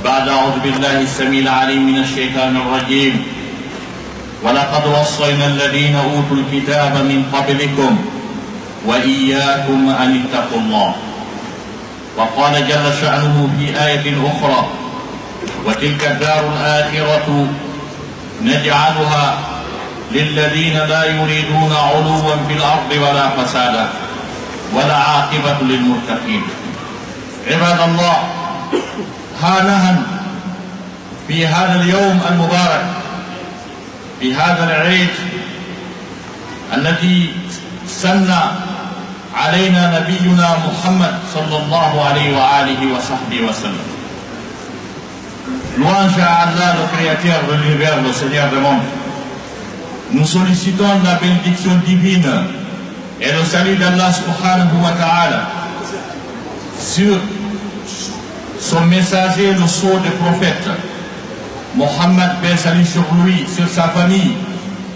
بعد أعوذ بالله السميع العليم من الشيطان الرجيم ولقد وصينا الذين أوتوا الكتاب من قبلكم وإياكم أن اتقوا الله وقال جل شأنه في آية أخرى وتلك الدار الآخرة نجعلها للذين لا يريدون علوا في الأرض ولا فسادا والعاقبة للمتقين. عباد الله، ها نحن في هذا اليوم المبارك، في هذا العيد الذي سن علينا نبينا محمد صلى الله عليه وآله وصحبه وسلم. Louange à Allah, le Créateur de l'univers, le Seigneur du monde. Nous sollicitons la bénédiction divine et le salut d'Allah subhanahu wa ta'ala sur son messager, le sceau des prophètes, Mohammed, paix salut sur lui, sur sa famille,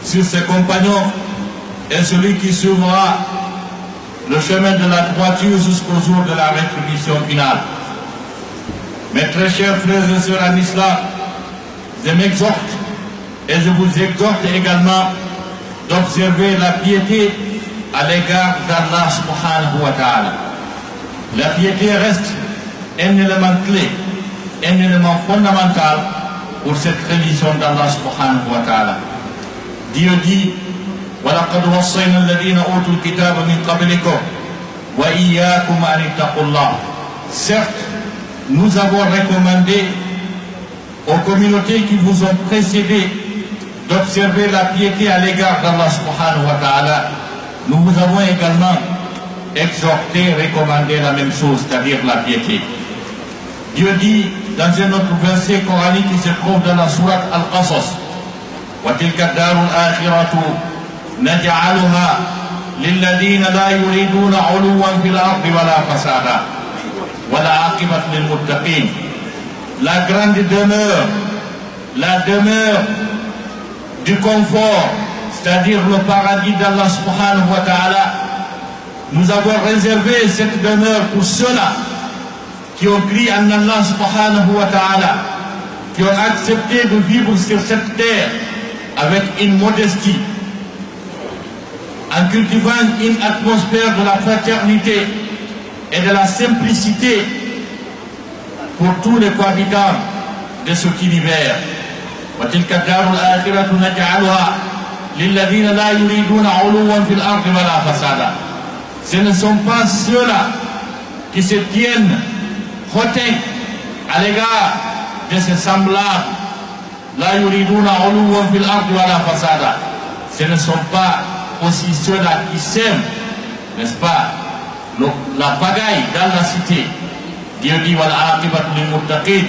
sur ses compagnons, et celui qui suivra le chemin de la droiture jusqu'au jour de la rétribution finale. Mes très chers frères et sœurs en islam, je m'exhorte et je vous exhorte également d'observer la piété à l'égard d'Allah subhanahu wa ta'ala. La piété reste un élément clé, un élément fondamental pour cette religion d'Allah subhanahu wa ta'ala. Dieu dit وَلَقَدْ وَصَّيْنَا الَّذِينَ أُوتُوا الْكِتَابَ مِنْ قَبْلِكُمْ وَإِيَّاكُمْ أَنِ اتَّقُوا اللَّهَ. Certes, nous avons recommandé aux communautés qui vous ont précédé d'observer la piété à l'égard d'Allah subhanahu wa ta'ala. Nous vous avons également exhorté, recommandé la même chose, c'est-à-dire la piété. Dieu dit dans un autre verset coranique qui se trouve dans la sourate Al-Qasas وَتِلْكَ الدَّارُ الْآخِرَةُ نَجْعَلُهَا لِلَّذِينَ لَا يُرِيدُونَ عُلُوًّا فِي الْأَرْضِ وَلَا فَسَادًا وَالْعَاقِبَةُ لِلْمُتَّقِينَ. La grande demeure, la demeure du confort, c'est-à-dire le paradis d'Allah subhanahu wa ta'ala, nous avons réservé cette demeure pour ceux-là qui ont cru en Allah subhanahu wa ta'ala, qui ont accepté de vivre sur cette terre avec une modestie, en cultivant une atmosphère de la fraternité et de la simplicité pour tous les cohabitants de cet univers. وَتِلْكَ الدَّارُ الْآخِرَةُ نَجْعَلُهَا لِلَّذِينَ لَا يُرِيدُونَ عُلُوًّا فِي الْأَرْضِ وَلَا فَسَادًا. Ce ne sont pas ceux-là qui se tiennent hautains à l'égard de ses semblables. La yuriduna uluwan fil ardi wala fasada. Ce ne sont pas aussi ceux-là qui sèment, n'est-ce pas, la pagaille dans la cité. Dieu dit wal aqibatu lil muttaqin.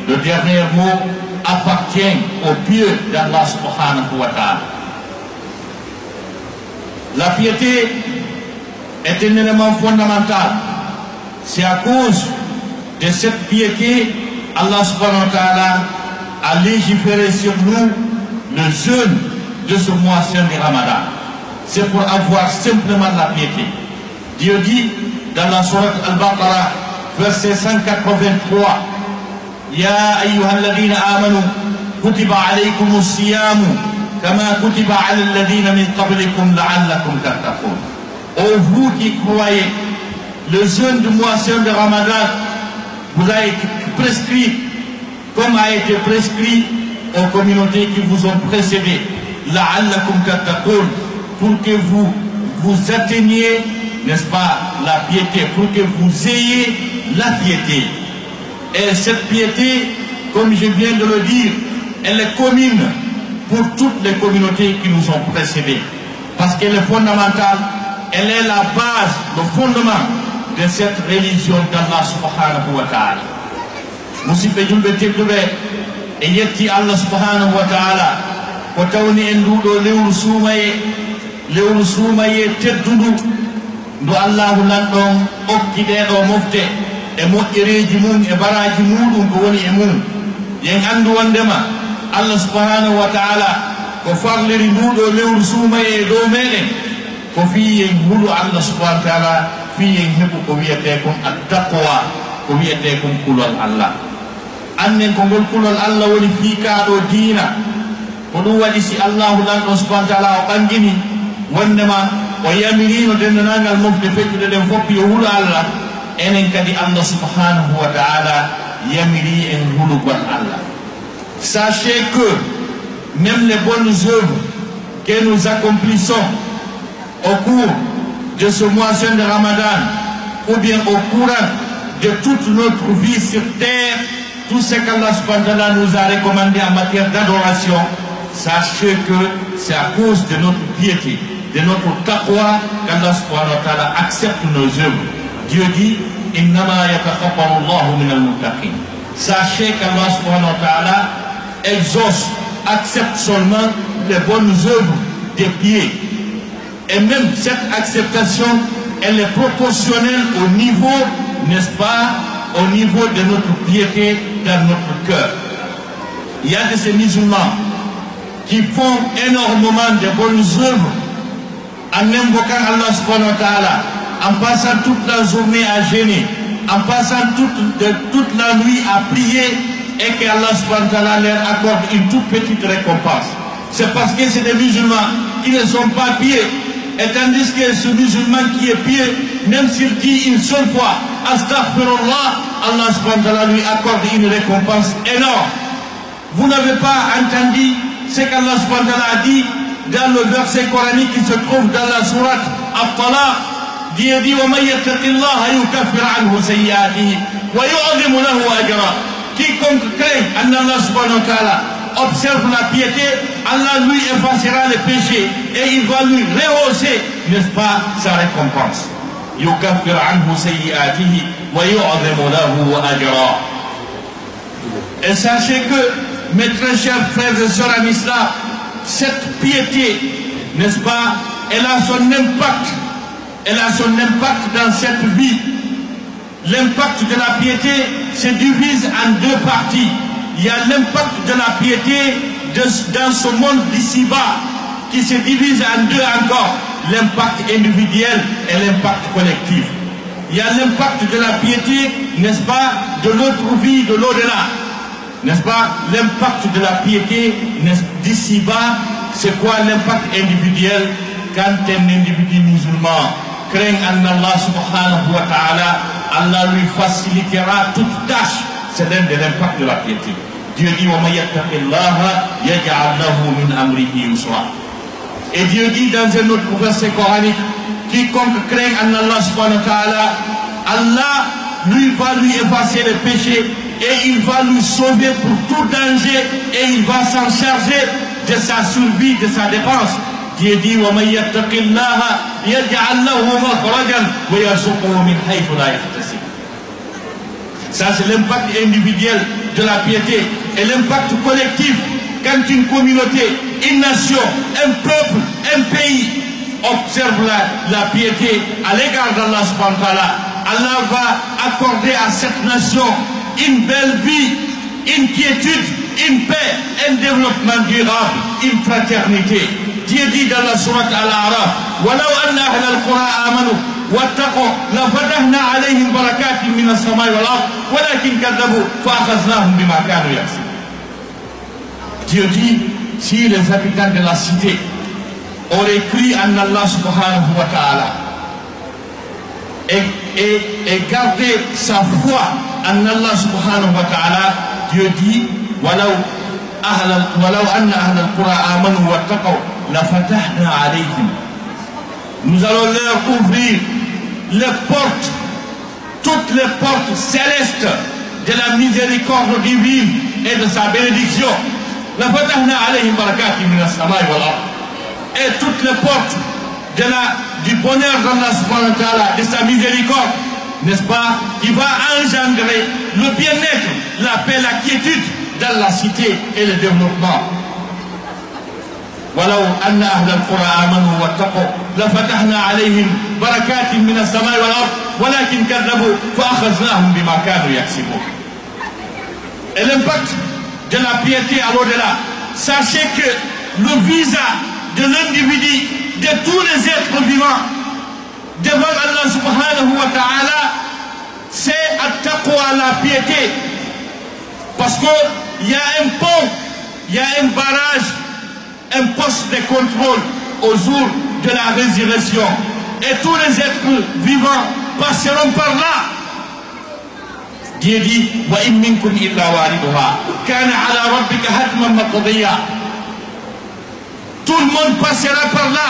Le dernier mot appartient au pieux d'Allah subhanahu wa ta'ala. La piété est un élément fondamental. C'est à cause de cette piété, Allah subhanahu wa ta'ala a légiféré sur nous le jeûne de ce mois saint du Ramadan. C'est pour avoir simplement la piété. Dieu dit dans la sourate Al-Baqarah, verset 183, Ya ayyuhalladhina amanu kutiba alaykumus siyamu kama kutiba ala alladhina min qablikum la'allakum tattaqun. Ô vous qui croyez, le jeûne du mois saint de Ramadan vous a été prescrit comme a été prescrit aux communautés qui vous ont précédé. La'allakum tattaqun, pour que vous atteigniez, n'est-ce pas, la piété, pour que vous ayez la piété. Et cette piété, comme je viens de le dire, elle est commune pour toutes les communautés qui nous ont précédés. Parce qu'elle est fondamentale, elle est la base, le fondement de cette religion d'Allah subhanahu wa ta'ala. Musidɓe julɓe tedduɓe e yetti Allah subhanahu wa ta'ala ko tawni en nduɗo lewru suumaye teddudu ndu Allahu lanɗon okki ɗeɗo mofte e moƴƴereji mum e baraji muɗum ko woni e mum. Yen andu wondema Allah subhanahu wa ta'ala ko farliri nduɗo lewru suumaye e dow meɗen ko fi yen hulu Allah subhanahu wa ta'ala fi yen heɓu ko wiyete kon at taqwa ko wiyete kon kulol Allah annen ko ngol kulol Allah woni fiikaɗo diina ko ɗum waɗi si Allahu lanɗo subhanahu wa taala o ɓangini wondema o yamirino dendanagal mofde feccude ɗen fof yo huulo Allah enen kadi Allah subhanahu wa taala yamiri en hulugol Allah. Sachez que même les bonnes œuvres que nous accomplissons au cours de ce mois saint de Ramadan ou bien au courant de toute notre vie sur terre, tout ce qu'Allah subhanahu wa ta'ala nous a recommandé en matière d'adoration, sachez que c'est à cause de notre piété, de notre taqwa qu'Allah subhanahu wa ta'ala accepte nos œuvres. Dieu dit Innama yataqabbalu Allahu minal muttaqin. Sachez qu'Allah subhanahu wa ta'ala exauce, accepte seulement les bonnes œuvres des pieds. Et même cette acceptation, elle est proportionnelle au niveau, n'est-ce pas, au niveau de notre piété dans notre cœur. Il y a de ces musulmans qui font énormément de bonnes œuvres en invoquant Allah subhanahu wa ta'ala, en passant toute la journée à jeûner, en passant toute la nuit à prier, et que Allah subhanahu wa ta'ala leur accorde une toute petite récompense. C'est parce que c'est des musulmans qui ne sont pas pieux. Et tandis que ce musulman qui est pieux, même s'il dit une seule fois Astaghfirullah, Allah subhanahu wa ta'ala lui accorde une récompense énorme. Vous n'avez pas entendu ce qu'Allah subhanahu wa ta'ala a dit dans le verset coranique qui se trouve dans la sourate At-Talaq. Dieu dit وَمَنْ يَتَّقِ اللَّهَ يُكَفِّرْ عَنْهُ سَيِّئَاتِهِ وَيُعْظِمُ لَهُ أَجْرًا. Quiconque craint en Allah subhanahu wa ta'ala, observe la piété, Allah lui effacera les péchés et il va lui rehausser, n'est-ce pas, sa récompense. يُكَفِّرْ عَنْهُ سَيِّئَاتِهِ وَيُعْظِمُ لَهُ أَجْرًا. Et sachez que, mes très chers frères et sœurs en islam, cette piété, n'est-ce pas, elle a son impact. Elle a son impact dans cette vie. L'impact de la piété se divise en deux parties. Il y a l'impact de la piété dans ce monde d'ici-bas qui se divise en deux encore. L'impact individuel et l'impact collectif. Il y a l'impact de la piété, n'est-ce pas, de notre vie, de l'au-delà. N'est-ce pas, l'impact de la piété d'ici-bas, c'est quoi l'impact individuel? Quand un individu musulman craint en Allah subhanahu wa ta'ala, Allah lui facilitera toute tâche. C'est l'un de l'impact de la piété. Dieu dit وَمَنْ يَتَّقِ اللَّهَ يَجْعَلْ لَهُ مِنْ أَمْرِهِ يُسْرًا. Et Dieu dit dans un autre verset coranique, quiconque craint en Allah subhanahu wa ta'ala, Allah lui va lui effacer les péchés et il va lui sauver pour tout danger et il va s'en charger de sa survie, de sa dépense. Dieu dit وَمَنْ يَتَّقِ اللَّهَ يَجْعَلْ لَهُ مَخْرَجًا وَيَرْزُقْهُ مِنْ حَيْثُ لَا يَحْتَسِبُ. Ça c'est l'impact individuel de la piété. Et l'impact collectif, quand une communauté, une nation, un peuple, un pays observe la piété à l'égard d'Allah subhanahu wa ta'ala, Allah va accorder à cette nation une belle vie, une quiétude, une paix, un développement durable, une fraternité. Dieu dit dans la sourate Al-A'raf وَلَوْ أَنَّ أَهْلَ الْقُرَىٰ آمَنُوا وَاتَّقُوا لَفَتَحْنَا عَلَيْهِمْ بَرَكَاتٍ مِنَ السَّمَاءِ وَالْأَرْضِ وَلَكِنْ كَذَّبُوا فَأَخَذْنَاهُمْ بِمَا كَانُوا يَكْسِبُونَ. Dieu dit, si les habitants de la cité auraient cru en Allah subhanahu wa ta'ala et gardé sa foi en Allah subhanahu wa ta'ala, Dieu dit وَلَوْ أَنَّ أَهْلَ الْقُرَىٰ آمَنُوا وَاتَّقَوْا لَفَتَحْنَا عَلَيْهِمْ. Nous allons leur ouvrir les portes, toutes les portes célestes de la miséricorde divine et de sa bénédiction. لَفَتَحْنَا عَلَيْهِمْ بَرَكَاتٍ مِنَ السَّمَاءِ وَالْأَرْضِ. Et toutes les portes du bonheur d'Allah subhanahu wa ta'ala, de sa miséricorde, n'est-ce pas, qui va engendrer le bien-être, la paix, la quiétude dans la cité et le développement. وَلَوْ أَنَّ أَهْلَ الْقُرَىٰ آمَنُوا وَاتَّقُوا لَفَتَحْنَا عَلَيْهِمْ بَرَكَاتٍ مِنَ السَّمَاءِ وَالْأَرْضِ وَلَكِنْ كَذَّبُوا فَأَخَذْنَاهُمْ بِمَا كَانُوا يَكْسِبُونَ. Et l'impact de la piété à l'au-delà, sachez que le visa de l'individu, de tous les êtres vivants devant Allah subhanahu wa ta'ala, c'est at-taqwa, la piété. Parce qu'il y a un pont, il y a un barrage, un poste de contrôle au jour de la résurrection. Et tous les êtres vivants passeront par là. Dieu dit wa in minkum illa wariduha kana ala rabbika hatman maqdiya. Tout le monde passera par là.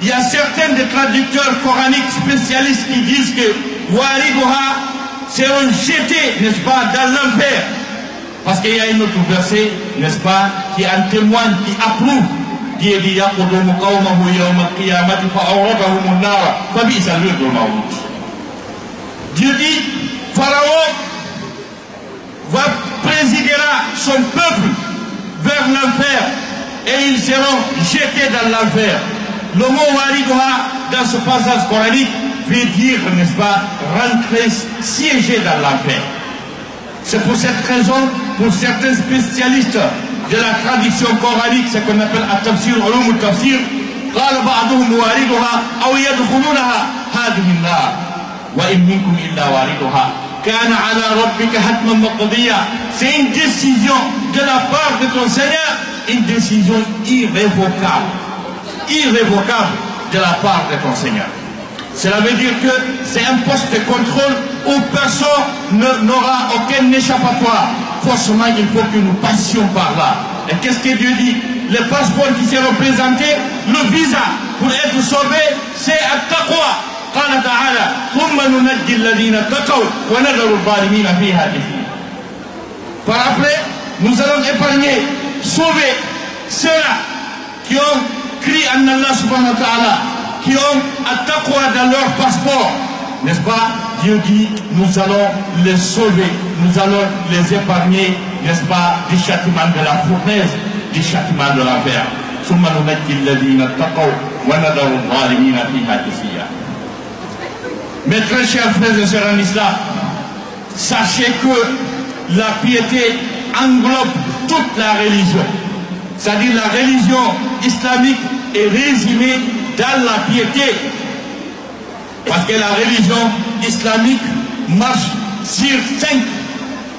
Il y a certains des traducteurs coraniques spécialistes qui disent que wariduha seront jetés, n'est-ce pas, dans l'enfer. Parce qu'il y a un autre verset, n'est-ce pas, qui en témoigne, qui approuve. Dieu dit yaqudumu qawmahu yawma al-qiyamati fa awradahum an-nar fa bi'sa al-wirdul mawrud. Dieu dit Pharaon va présidera son peuple vers l'enfer et ils seront jetés dans l'enfer. Le mot wariduha dans ce passage coranique veut dire, n'est-ce pas, rentrer, siéger dans l'enfer. C'est pour cette raison, pour certains spécialistes de la tradition coranique, ce qu'on appelle at-tafsir, ulum al-tafsir, قال بعضهم واردها أو يدخلونها هذه النار وإن منكم إلا واردها كان على ربك حتما مقضيا. C'est une décision de la part de ton Seigneur, une décision irrévocable, irrévocable de la part de ton Seigneur. Cela veut dire que c'est un poste de contrôle où personne n'aura aucun échappatoire. Forcément, il faut que nous passions par là. Et qu'est-ce que Dieu dit? Les passeports qui seront présentés, le visa pour être sauvé, c'est at-taqwa. قال تعالى ثم ننجي الذين اتقوا ونذر الظالمين فيها جثيا. Par après, nous allons épargner, sauver ceux-là qui ont crié en Allah subhanahu wa ta'ala, qui ont at-taqwa dans leur passeport, n'est-ce pas? Dieu dit, nous allons les sauver, nous allons les épargner, n'est-ce pas, du châtiment de la fournaise, du châtiment de l'enfer. ثم ننجي الذين اتقوا ونذر الظالمين فيها جثيا. Mes très chers frères et sœurs en islam, sachez que la piété englobe toute la religion. C'est-à-dire la religion islamique est résumée dans la piété. Parce que la religion islamique marche sur 5,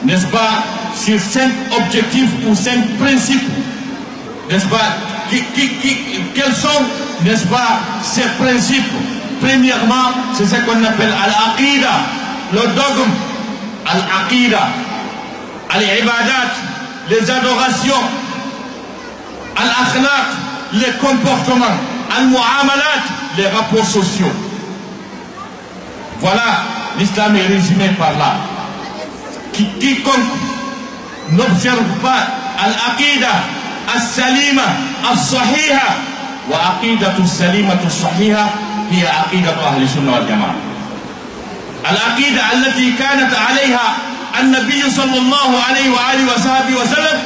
n'est-ce pas, sur 5 objectifs ou 5 principes, n'est-ce pas, quels sont, n'est-ce pas, ces principes? Premièrement, c'est ce qu'on appelle al-aqida, le dogme, al-aqida, al-ibadat, les adorations, al-akhlaq, les comportements, al-mu'amalat, les rapports sociaux. Voilà, l'islam est résumé par là. Quiconque n'observe pas al-aqida, al-salima, al-sahiha, wa aqidatu al-salima al-sahiha, هي عقيدة أهل السنة والجماعة. العقيدة التي كانت عليها النبي صلى الله عليه وآله وصحبه وسلم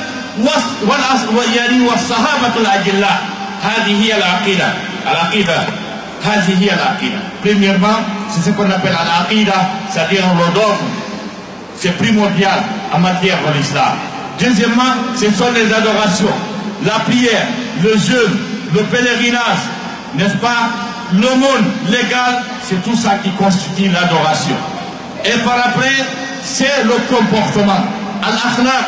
والصحابة الأجلاء. هذه هي العقيدة. العقيدة هذه هي العقيدة. Premièrement, c'est ce qu'on appelle l'aqida, c'est-à-dire le dogme. C'est primordial en matière de l'islam. Deuxièmement, ce sont les adorations, la prière, le jeûne, le pèlerinage, n'est-ce pas? Le monde légal, c'est tout ça qui constitue l'adoration. Et par après, c'est le comportement. Al-akhlaq,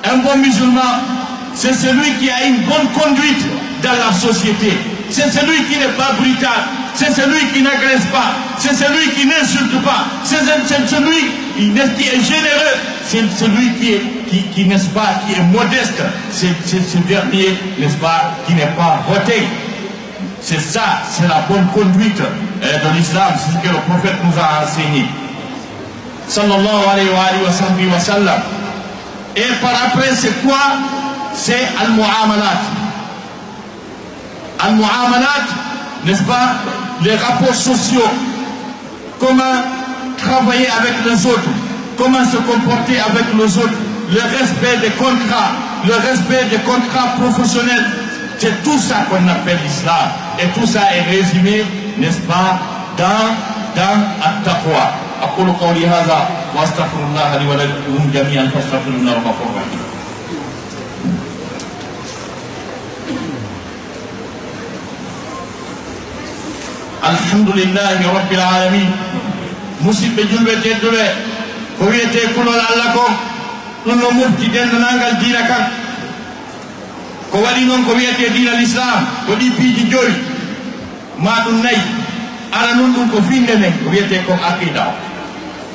un bon musulman, c'est celui qui a une bonne conduite dans la société. C'est celui qui n'est pas brutal. C'est celui qui n'agresse pas. C'est celui qui n'insulte pas. C'est celui qui est généreux. C'est celui qui n'est-ce pas, qui est modeste. C'est ce dernier, n'est-ce pas, qui n'est pas voté. C'est ça, c'est la bonne conduite de l'islam, c'est ce que le prophète nous a enseigné. Sallallahu alayhi wa sallam. Et par après, c'est quoi? C'est al-mu'amalat. Al-mu'amalat, n'est-ce pas? Les rapports sociaux. Comment travailler avec les autres. Comment se comporter avec les autres. Le respect des contrats. Le respect des contrats professionnels. C'est tout ça qu'on appelle l'islam. Et tout ça est résumé, n'est-ce pas, dans at-taqwa. أقول قولي هذا وأستغفر الله لي ولكم جميعا فاستغفروه إنه غفور رحيم. الحمد لله رب العالمين musidɓe julɓe tedduɓe ko wiyete kulol Allah ko ɗum no mofti dendanangal diina kan ko waɗi noon ko wiyete diina l'islam ko ɗi piiji joyi ma ɗum nayi ara nun ɗum ko finde nden ko wiyete ko aqida o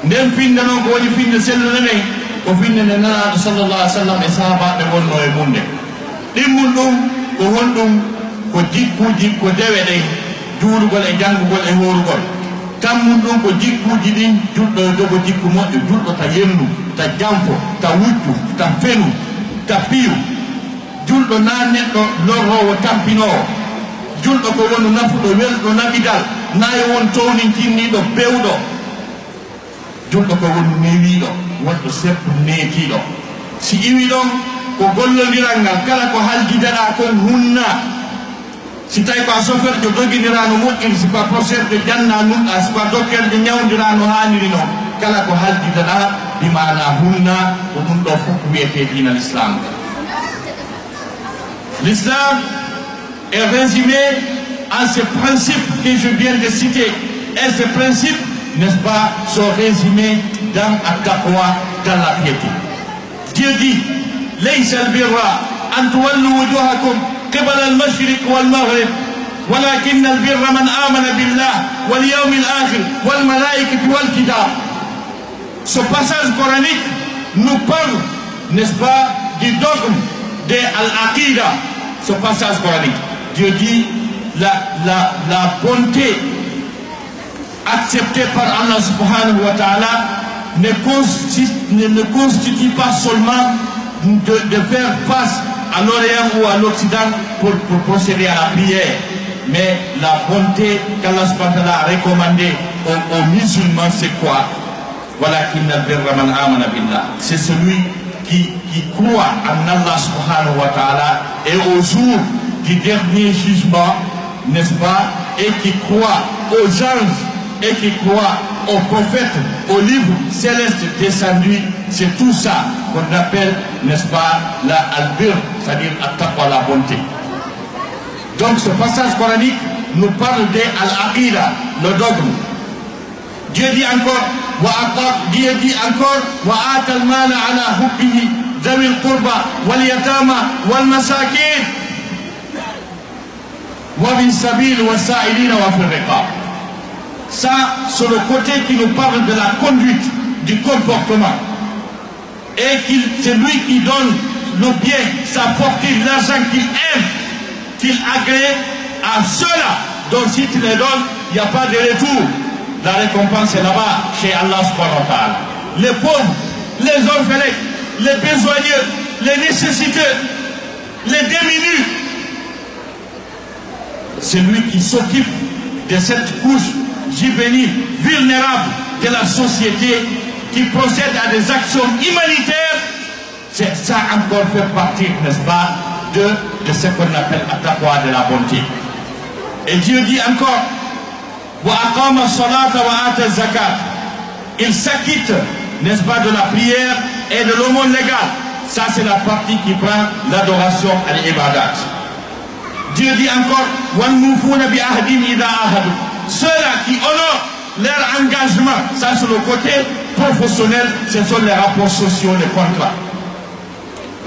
nden finde noon ko woni finde sellude nden ko finde nde nanaɗo sallllahu alih w sallam e sahabaɓe wonno e mum nde ɗimmum ɗum ko honɗum ko jikkuji ko dewe ɗen juulugol e janngugol e horugol tammum ɗum ko jikkuji ɗin julɗo e dogo jikku moƴƴo julɗo ta yennu ta janfo ta wujju ta fenu ta piyu julɗo na neɗɗo lorrowo tampinowo julɗo ko wonu nafuɗo welɗo naɓidal nayi won townintinniɗo bewɗo julɗo ko wonu newiɗo wonɗo seppu neetiɗo si iwi ɗon ko gollodiral ngal kala ko haljideɗa kon hunna si tawi ko a chauffeur jo doguidirano moƴƴin si ko professeur de janna numɗa si ko a docteur de ñawdirano haniri noon kala ko haljideɗa bimana hunna ko ɗum ɗo fof wiyete dina l'islam. L'islam est résumé en ces principes que je viens de citer. Et ces principes, n'est-ce pas, sont résumés dans at-taqwa, dans la piété. Dieu dit, ليس البر أن تولوا وجوهكم قبل المشرق والمغرب ولكن البر من آمن بالله واليوم الآخر والملائكة والكتاب. Ce passage coranique nous parle, n'est-ce pas, du dogme de Al-Aqida. Ce passage coranique, Dieu dit la bonté acceptée par Allah subhanahu wa ta'ala ne constitue pas seulement de faire face à l'Orient ou à l'Occident pour procéder à la prière, mais la bonté qu'Allah subhanahu wa ta'ala a recommandée aux musulmans, c'est quoi? C'est celui qui croit en Allah subhanahu wa ta'ala et au jour du dernier jugement, n'est-ce pas, et qui croit aux anges et qui croit aux prophètes, aux livres célestes descendus. C'est tout ça qu'on appelle, n'est-ce pas, la albir, c'est-à-dire at-taqwa, la bonté. Donc ce passage coranique nous parle de al-aqida, le dogme. Dieu dit encore, وآتى المال على حبه ذوي القربى واليتامى والمساكين وابن السبيل والسائلين وفي الرقاب. Ça, c'est le côté qui nous parle de la conduite, du comportement. Et c'est lui qui donne le bien, sa fortune, l'argent qu'il aime, qu'il agrée à ceux-là. Donc si tu les donnes, il n'y a pas de retour. La récompense est là-bas, chez Allah subhanahu wa ta'ala. Les pauvres, les orphelins, les besogneux, les nécessiteux, les démunis. C'est lui qui s'occupe de cette couche juvénile, vulnérable de la société, qui procède à des actions humanitaires. Ça encore fait partie, n'est-ce pas, de ce qu'on appelle at-taqwa, de la bonté. Et Dieu dit encore, il s'acquitte, n'est-ce pas, de la prière et de l'aumône légale. Ça, c'est la partie qui prend l'adoration à l'ibadat. Dieu dit encore, ceux-là qui honorent leur engagement, ça c'est le côté professionnel, ce sont les rapports sociaux, les contrats.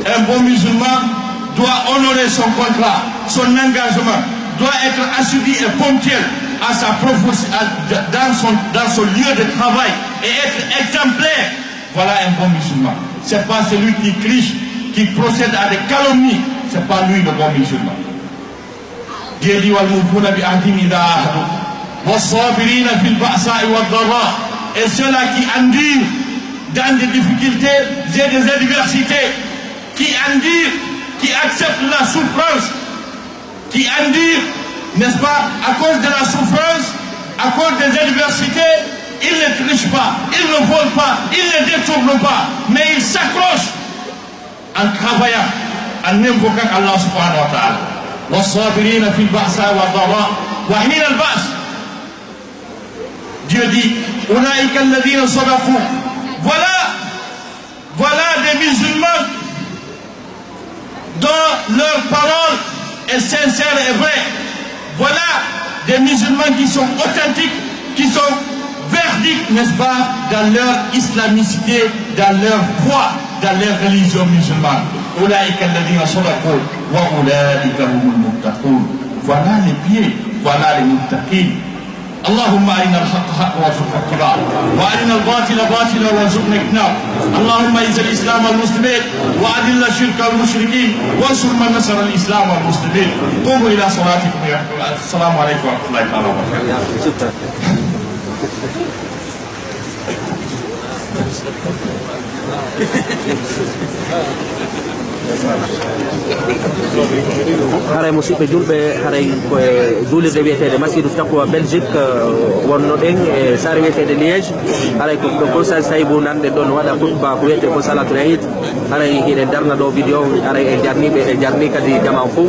Un bon musulman doit honorer son contrat, son engagement, doit être assidu et ponctuel à sa dans son lieu de travail et être exemplaire. Voilà un bon musulman. Ce n'est pas celui qui triche, qui procède à des calomnies. Ce n'est pas lui le bon musulman. Dieu dit et ceux-là qui endurent dans des difficultés et des adversités, qui endurent, qui acceptent la souffrance, qui endurent, n'est-ce pas, à cause de la souffrance, à cause des adversités, ils ne trichent pas, ils ne volent pas, ils ne détournent pas, mais ils s'accrochent en travaillant, en invoquant Allah subhanahu wa ta'ala. والصابرين في البأساء والضراء وحين البأس. Dieu dit, أولئك الذين صدقوا. Voilà des musulmans dont leur parole est sincère et vraie. Voilà des musulmans qui sont authentiques, qui sont verts pratique, n'est-ce pas, dans leur islamicité, dans leur foi, dans leur religion musulmane. Voilà les pieds, voilà les muttaqin. اللهم أرنا الحق حقا وارزقنا اتباعه وأرنا الباطل باطلا وارزقنا اجتنابه اللهم أعز الإسلام والمسلمين وأذل الشرك والمشركين وانصر من نصر الإسلام والمسلمين قوموا إلى صلاتكم السلام عليكم ورحمة الله تعالى وبركاته. haray musidɓe julɓe haray koye juulirde wiyetede masjidu taqwa Belgique wonno ɗen e saare wiyetede Liège haray ko professeur Saybou nanɗen ɗon waɗa khutba ko wiyete ko salatul eid haray hiɗen darna ɗo vidéo haray e jarniɓe e jarni kadi jaman fou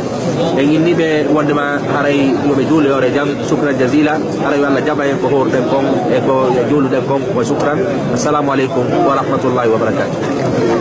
e ginniɓe wondema haray yoɓe juule yore jam shukran jasila haray yo Allah jaɓa en ko horten kon e ko juuluɗen kon ko shukran assalamu aleykum wa rahmatullahi wa barakatuh.